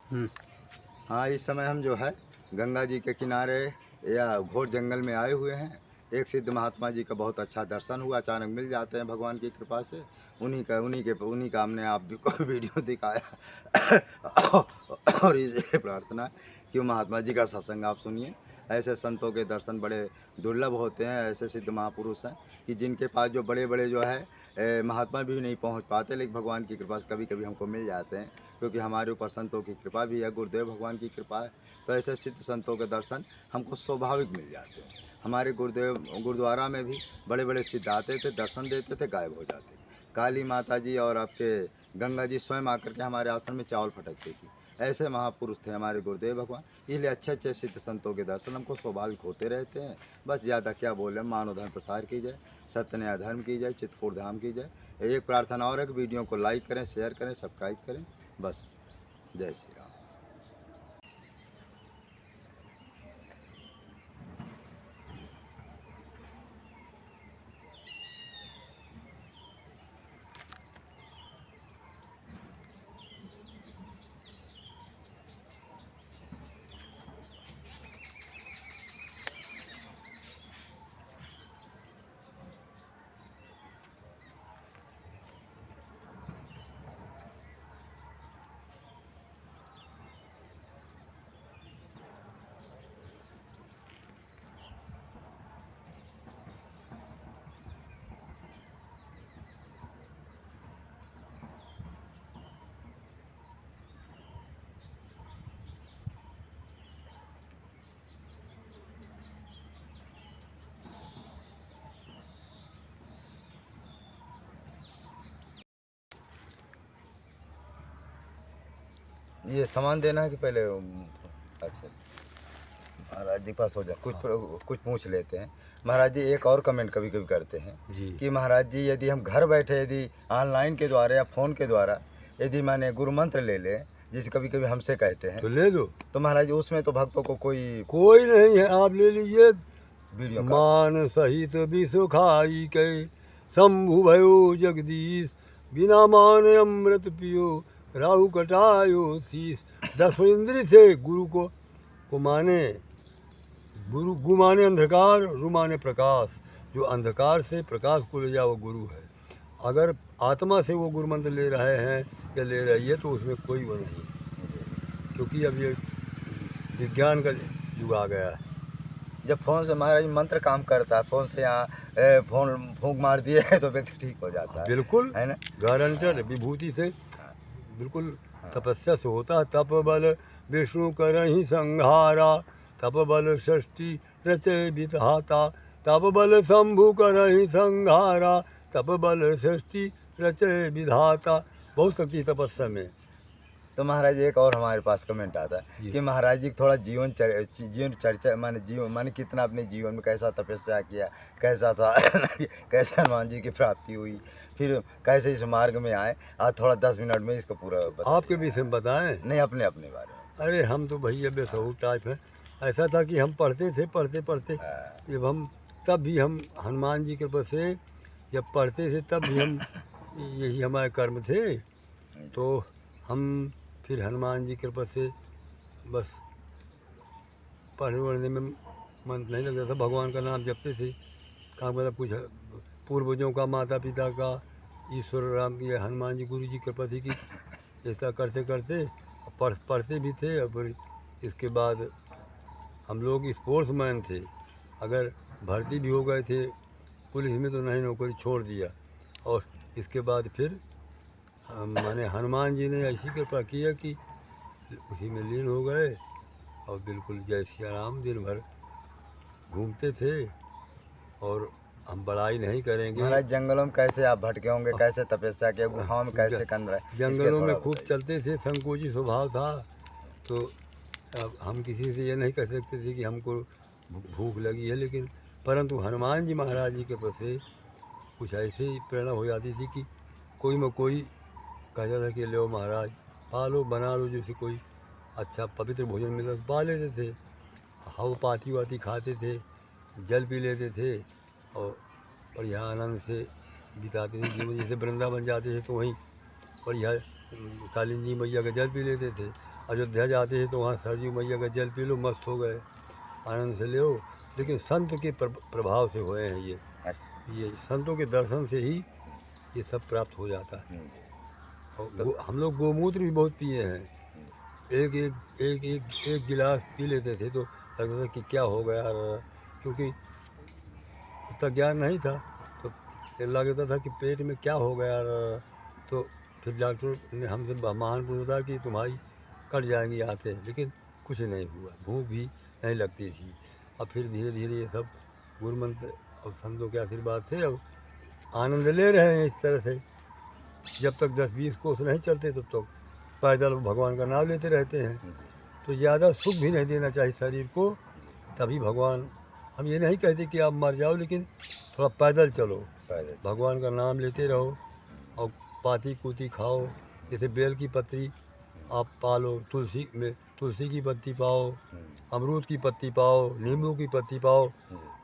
हम्म। हाँ, इस समय हम जो है गंगा जी के किनारे या घोर जंगल में आए हुए हैं। एक सिद्ध महात्मा जी का बहुत अच्छा दर्शन हुआ, अचानक मिल जाते हैं भगवान की कृपा से। उन्हीं का हमने आप भी को वीडियो दिखाया और इसे प्रार्थना है कि वो महात्मा जी का सत्संग आप सुनिए। ऐसे संतों के दर्शन बड़े दुर्लभ होते हैं, ऐसे सिद्ध महापुरुष हैं कि जिनके पास जो बड़े-बड़े जो है महात्मा भी नहीं पहुँच पाते, लेकिन भगवान की कृपा से कभी-कभी हमको मिल जाते हैं। क्योंकि हमारे ऊपर संतों की कृपा भी है, गुरुदेव भगवान की कृपा है। तो ऐसे सिद्ध संतों के दर्शन हमको स्वाभाविक मिल जाते हैं। हमारे गुरुदेव गुरुद्वारा में भी बड़े-बड़े सिद्ध आते थे, दर्शन देते थे, गायब हो जाते। काली माता जी और आपके गंगा जी स्वयं आकर के हमारे आश्रम में चावल फटकती थी। ऐसे महापुरुष थे हमारे गुरुदेव भगवान। इसलिए अच्छे-अच्छे सिद्ध संतों के दर्शन हमको स्वाभाविक होते रहते हैं। बस ज़्यादा क्या बोलें, मानव धर्म प्रसार की जाए, सत्य न्याय धर्म की जाए, चित्रकूट धाम की जाए। एक प्रार्थना और है कि वीडियो को लाइक करें, शेयर करें, सब्सक्राइब करें। बस। जय श्री राम। ये सामान देना है कि पहले अच्छा महाराज जी के पास हो जाए, कुछ पूछ लेते हैं। महाराज जी एक और कमेंट कभी कभी करते हैं जी। कि महाराज जी यदि हम घर बैठे यदि ऑनलाइन के द्वारा या फ़ोन के द्वारा यदि माने गुरु मंत्र ले लें, जिसे कभी कभी हमसे कहते हैं, तो ले लो, तो महाराज जी उसमें तो भक्तों को कोई नहीं है, आप ले लीजिए। वीडियो मान सहित विश्व खाई के शंभु भयो जगदीश, बिना मान अमृत पियो राहु कटायो शीश। 10 इंद्री से गुरु को माने, गु माने अंधकार, रु माने प्रकाश। जो अंधकार से प्रकाश को ले जाओ वो गुरु है। अगर आत्मा से वो गुरु मंत्र ले रहे हैं या ले रही है तो उसमें कोई वो नहीं, क्योंकि अब ये विज्ञान का युग आ गया है। जब फ़ोन से महाराज मंत्र काम करता है, फ़ोन से यहाँ फ़ोन फूंक मार दिए तो व्यक्ति ठीक हो जाता है, बिल्कुल है ना? गारंटेड विभूति से, बिल्कुल तपस्या से होता है। तप बल विष्णु करहि संहारा, तप बल षष्ठी रचे विधाता, तप बल शंभु करहि संहारा, तप बल षष्ठी रचे विधाता। बहुत शक्ति तपस्या में। तो महाराज एक और हमारे पास कमेंट आता है कि महाराज जी थोड़ा जीवन चर्चा माने कितना अपने जीवन में कैसा तपस्या किया, कैसा था कैसे हनुमान जी की प्राप्ति हुई, फिर कैसे इस मार्ग में आए। आज थोड़ा 10 मिनट में इसको पूरा आपके विषय में बताएं? नहीं, अपने अपने बारे में। अरे हम तो भैया बेसहूर टाइप है। ऐसा था कि हम पढ़ते थे पढ़ते जब हम तब भी हम हनुमान जी कृपा से जब पढ़ते थे तब भी हम यही हमारे कर्म थे। तो हम फिर हनुमान जी कृपा से बस पढ़ने वढ़ने में मन नहीं लगता था, भगवान का नाम जपते थे। कहाँ मतलब कुछ पूर्वजों का, माता पिता का, ईश्वर राम की, हनुमान जी गुरु जी कृपा थी कि ऐसा करते करते पढ़ते भी थे। और फिर इसके बाद हम लोग स्पोर्ट्स मैन थे। अगर भर्ती भी हो गए थे पुलिस में तो नहीं, नौकरी छोड़ दिया। और इसके बाद फिर माने हनुमान जी ने ऐसी कृपा किया कि उसी में लीन हो गए। और बिल्कुल जय सिया राम दिन भर घूमते थे। और हम बड़ाई नहीं करेंगे। महाराज जंगलों में कैसे आप भटके होंगे, कैसे तपस्या किया, गुफाओं में कैसे कंद रहे? जंगलों में खूब चलते थे, संकोची स्वभाव था। तो अब हम किसी से ये नहीं कह सकते थे कि हमको भूख लगी है, लेकिन परंतु हनुमान जी महाराज जी के पास कुछ ऐसे ही प्रेरणा हो जाती थी कि कोई में कोई कहता था कि लो महाराज पालो बना लो, जैसे कोई अच्छा पवित्र भोजन मिला तो पा लेते थे। हवा पाती वाती खाते थे, जल पी लेते थे और बढ़िया आनंद से बिताते थे जीवन। जैसे वृंदावन जाते थे तो वहीं बढ़िया कालिंदी मैया का जल पी लेते थे। अयोध्या जाते हैं तो वहाँ सरयू मैया का जल पी लो, मस्त हो गए, आनंद से ले हो। लेकिन संत के प्रभाव से हुए हैं ये संतों के दर्शन से ही ये सब प्राप्त हो जाता है। और हम लोग गोमूत्र भी बहुत पिए हैं, एक गिलास पी लेते थे तो लगता था कि क्या हो गया, क्योंकि इतना ज्ञान नहीं था तो लगता था कि पेट में क्या हो गया। तो फिर डॉक्टर ने हमसे महान पूछा कि तुम्हारी कट जाएंगी आते, लेकिन कुछ नहीं हुआ, भूख भी नहीं लगती थी। अब फिर धीरे धीरे ये सब गुरु मंत्र और संतों के आशीर्वाद से अब आनंद ले रहे हैं इस तरह से। जब तक 10-20 कोस नहीं चलते तब तक पैदल भगवान का नाम लेते रहते हैं। तो ज़्यादा सुख भी नहीं देना चाहिए शरीर को, तभी भगवान, हम ये नहीं कहते कि आप मर जाओ, लेकिन थोड़ा पैदल चलो, भगवान का नाम लेते रहो और पाती कूती खाओ। जैसे बेल की पत्ती आप पालो, तुलसी की पत्ती पाओ, अमरूद की पत्ती पाओ, नींबू की पत्ती पाओ,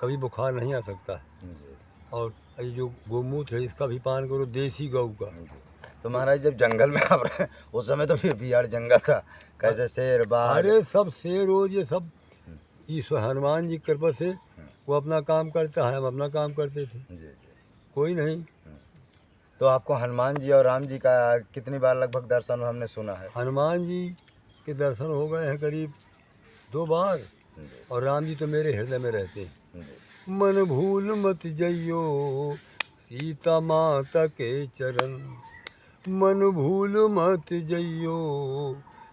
कभी बुखार नहीं आ सकता। और ये जो गोमूत्र है इसका भी पान करो, देसी गौ का। तो महाराज जब जंगल में आप रहे उस समय तो फिर बिहार जंगल था, कैसे शेर बाघ? अरे सब शेर हो, ये सब ईश्वर हनुमान जी की कृपा से वो अपना काम करता है, हम अपना काम करते थे। कोई नहीं। तो आपको हनुमान जी और राम जी का कितनी बार लगभग दर्शन हुआ? हमने सुना है हनुमान जी के दर्शन हो गए हैं करीब 2 बार, और राम जी तो मेरे हृदय में रहते हैं। मन भूल मत जइयो सीता माता के चरण, मन भूल मत जइयो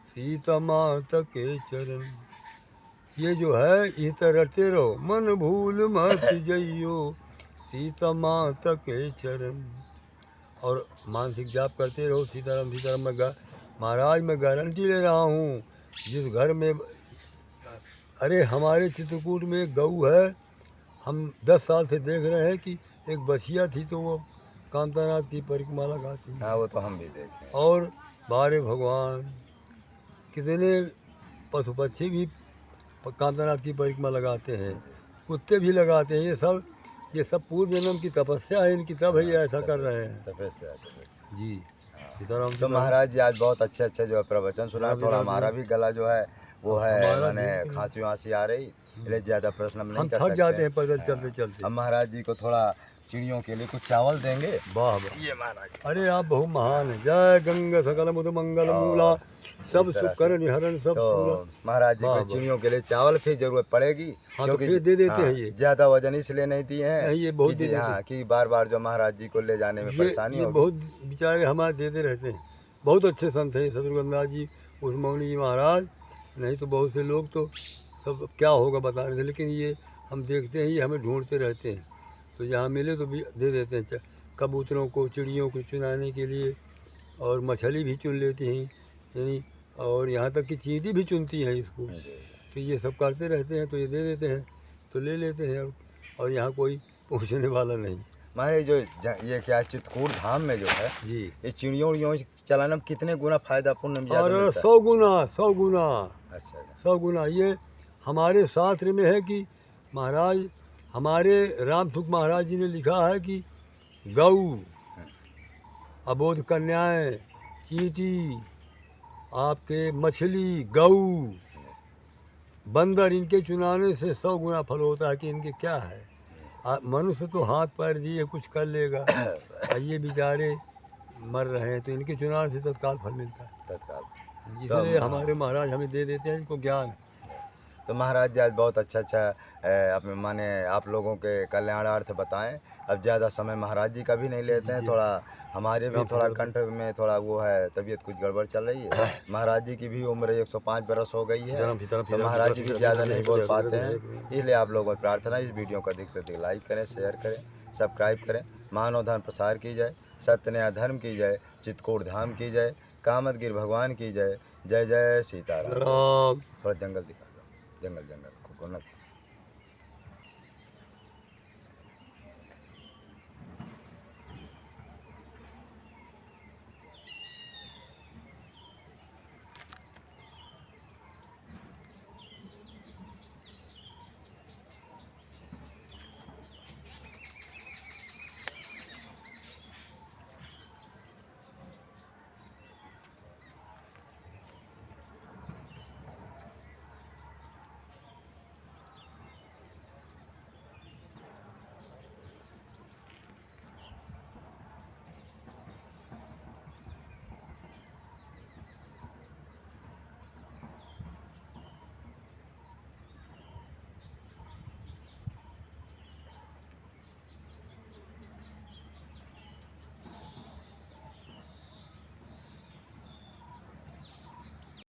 सीता माता के चरण। ये जो है ये तो रटते रहो, मन भूल मत जइयो सीता माता के चरण, और मानसिक जाप करते रहो सीताराम सीताराम। महाराज मैं गारंटी ले रहा हूँ, जिस घर में, अरे हमारे चित्रकूट में एक गऊ है, हम 10 साल से देख रहे हैं कि एक बछिया थी तो वो कांतानाथ की परिक्रमा लगाती है। हाँ, वो तो हम भी देखें। और बारे भगवान कितने पशु पक्षी भी कांतानाथ की परिक्रमा लगाते हैं, कुत्ते भी लगाते हैं। ये सब पूर्व जन्म की तपस्या है इनकी, तब ही ऐसा कर रहे हैं। तपस्या जी सीताराम। तो महाराज जी आज बहुत अच्छे जो है प्रवचन सुना। थोड़ा हमारा भी गला जो है वो है, मैंने खांसी वांसी आ रही, इसलिए ज़्यादा प्रश्न हम नहीं कर सकते। थक जाते हैं पैदल चलते चलते। हम महाराज जी को थोड़ा चिड़ियों के लिए कुछ चावल देंगे। वाह वाह, ये महाराज, अरे आप बहु महान है। जय गंगा सकल मुद मंगल मूला, सब सुख कर निहरण सब पूरा। तो महाराज जी को चिड़ियों के लिए चावल फिर जरूरत पड़ेगी। हाँ तो फिर दे देते हैं। ये ज्यादा वजन इसलिए नहीं दिए हैं, ये बहुत दे देते हैं कि बार बार जो महाराज जी को ले जाने में परेशानी ये बहुत बेचारे हमारे देते रहते हैं। बहुत अच्छे संत हैं शत्रुघ्नदास जी, उस्मौनी जी महाराज, नहीं तो बहुत से लोग तो सब क्या होगा बता रहे थे, लेकिन ये हम देखते हैं, ये हमें ढूंढते रहते हैं, तो जहाँ मिले तो भी दे देते हैं। कबूतरों को, चिड़ियों को चुनाने के लिए, और मछली भी चुन लेती हैं, यानी और यहाँ तक कि चींटी भी चुनती हैं इसको। तो ये सब करते रहते हैं, तो ये दे देते हैं, तो ले लेते हैं, और यहाँ कोई पूछने वाला नहीं। हमारे जो ये क्या चित्रकूट धाम में जो है जी, ये चिड़ियों चलाने में कितने गुना फायदा पुण्य? और 100 गुना 100 गुना। अच्छा, 100 गुना। ये हमारे शास्त्र में है कि महाराज, हमारे रामसुख महाराज जी ने लिखा है कि गऊ, अबोध कन्याएं, चींटी, आपके मछली, गऊ, बंदर, इनके चुनाने से 100 गुना फल होता है। कि इनके क्या है, मनुष्य तो हाथ पैर दिए कुछ कर लेगा, ये बेचारे मर रहे हैं, तो इनके चुनाव से तत्काल फल मिलता है, तत्काल। इसलिए हमारे महाराज हमें दे देते हैं, इनको ज्ञान है। तो महाराज जी आज बहुत अच्छा अपने माने आप लोगों के कल्याणार्थ बताएं। अब ज़्यादा समय महाराज जी का भी नहीं लेते हैं, थोड़ा हमारे भी थोड़ा कंठ में थोड़ा वो है, तबीयत कुछ गड़बड़ चल रही है। महाराज जी की भी उम्र 105 बरस हो गई है, तो महाराज जी भी ज़्यादा नहीं बोल पाते हैं। इसलिए आप लोगों को प्रार्थना, इस वीडियो को अधिक से अधिक लाइक करें, शेयर करें, सब्सक्राइब करें। मानव धर्म प्रसार की जाए, सत्य न्याय धर्म की जाए, चित्रकूट धाम की जाए, कामदगिर भगवान की जाए। जय जय सीताराम। राम। थोड़ा जंगल दिखा दो, जंगल को